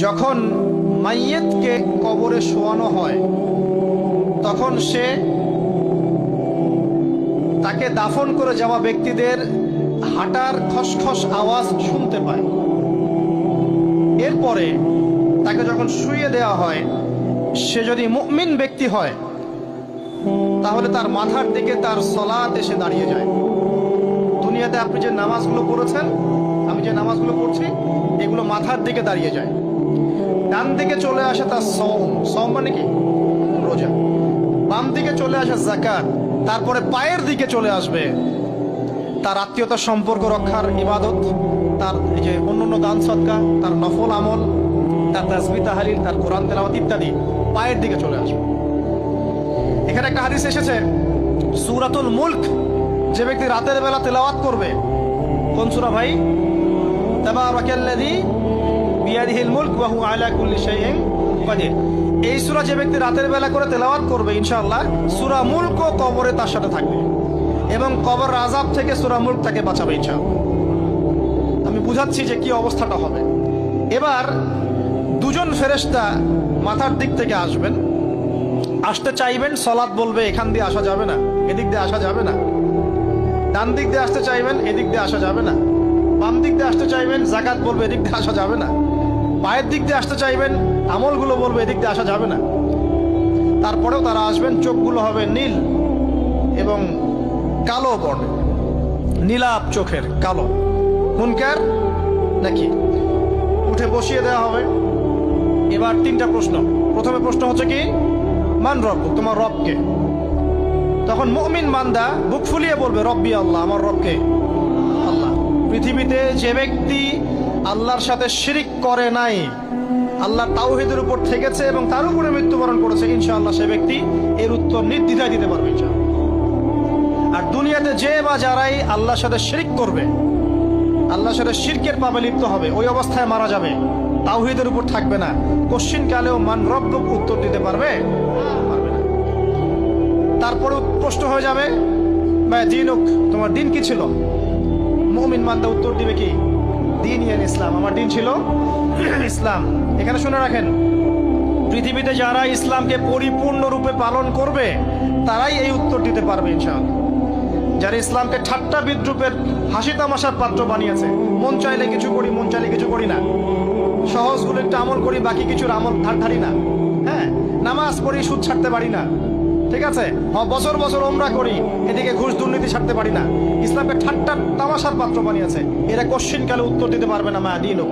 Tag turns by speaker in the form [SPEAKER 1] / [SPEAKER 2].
[SPEAKER 1] যখন মাইয়েতকে কবরে শোয়ানো হয় তখন সে তাকে দাফন করে যাওয়া ব্যক্তিদের হাঁটার খসখস আওয়াজ শুনতে পায়। এরপরে তাকে যখন শুইয়ে দেওয়া হয়, সে যদি মুমিন ব্যক্তি হয় তাহলে তার মাথার দিকে তার সলাত এসে দাঁড়িয়ে যায়। দুনিয়াতে আপনি যে নামাজগুলো পড়েছেন, আমি যে নামাজগুলো পড়ছি, এগুলো মাথার দিকে দাঁড়িয়ে যায়। ডান দিকে চলে আসে তার সওম মানে কি? রোজা। বাম দিকে চলে আসে যাকাত। তারপরে পায়ের দিকে চলে আসবে তার আত্মীয়তার সম্পর্ক রক্ষার ইবাদত, তার এই যে অন্যান্য দান সদকা, তার নফল আমল, তার তাসবিহ তাহলিল, তার কোরআন তেলাওয়াত ইত্যাদি পায়ের দিকে চলে আসবে। এখানে একটা হাদিস এসেছে, সূরাতুল মুলক যে ব্যক্তি রাতের বেলা তেলাওয়াত করবে, কোন সূরা ভাই? তাবারাকাল্লাযী বিয়াদিহিল মুলক ওয়া হুয়া আলা কুল্লি শাইইন কাদির। এই সূরা যে ব্যক্তি রাতের বেলা করে তেলাওয়াত করবে, ইনশাআল্লাহ সূরা মুলকও কবরে তার সাথে থাকবে এবং কবর আযাব থেকে সূরা মুলক তাকে বাঁচাবে ইনশাআল্লাহ। আমি বুঝাচ্ছি যে কি অবস্থাটা হবে। এবার দুজন ফেরেশতা মাথার দিক থেকে আসবেন, আসতে চাইবেন, সালাত বলবে এখান দিয়ে আসা যাবে না, এদিক দিয়ে আসা যাবে না। ডান দিক দিয়ে আসতে চাইবেন, এদিক দিয়ে আসা যাবে না। বাম দিক দিয়ে আসতে চাইবেন, যাকাত বলবে এদিক দিয়ে আসা যাবে না। পায়ের দিক দিয়ে আসতে চাইবেন, আমলগুলো বলবে এদিক দিয়ে আসা যাবে না। তারপরেও তারা আসবেন, চোখগুলো হবে নীল এবং কালো বর্ণে, নীলাপ চোখের, কালো। মুনকার নাকি? উঠে বসিয়ে দেওয়া হবে। এবার তিনটা প্রশ্ন। প্রথমে প্রশ্ন হচ্ছে কি, মান রব, তোমার রবকে? তখন মুমিন বান্দা বুক ফুলিয়ে বলবে রব্বি আল্লাহ, আমার রবকে আল্লাহ। পৃথিবীতে যে ব্যক্তি আল্লাহর সাথে শিরিক করে নাই, আল্লাহ তাওহীদের উপর থেকেছে এবং তার উপরে মৃত্যুবরণ করেছে, ইনশাআল্লাহ সে ব্যক্তি এর উত্তর নির্দ্বিধায় দিতে পারবে ইনশাআল্লাহ। আর দুনিয়াতে যে বা যারাই আল্লাহর সাথে শিরিক করবে, আল্লাহর সাথে শিরকের পাপে লিপ্ত হবে, ওই অবস্থায় মারা যাবে, তাওহীদের উপর থাকবে না, কোশ্চিন কালেও মান রব্বুক উত্তর দিতে পারবে না। তারপরে প্রশ্ন হয়ে যাবে মা দীনুক, তোমার দিন কি ছিল? মুমিন বান্দা উত্তর দিবে কি? দিন ইয়াল ইসলাম, আমার দিন ছিল ইসলাম। এখানে শুনে রাখেন, পৃথিবীতে যারা ইসলামকে পরিপূর্ণরূপে পালন করবে তারাই এই উত্তর দিতে পারবে ইনশাআল্লাহ। যারা ইসলামকে ঠাট্টা বিদ্রুপের হাসি তামাশার পাত্র বানিয়েছে, মন চাইলে কিছু করি, মন চাইলে কিছু করি না, সহজগুলো একটু আমল করি, বাকি কিছুর আমল ধারি না, হ্যাঁ, নামাজ পড়ি, সুদ ছাড়তে পারি না, ঠিক আছে, বছর বছর ওমরা করি, এদিকে ঘুষ দুর্নীতি ছাড়তে পারি না, ইসলামকে ঠাট্টা তামাশার পাত্র বানিয়েছে, এরা কোশ্চিন কালে উত্তর দিতে পারবে না মা দীনুক।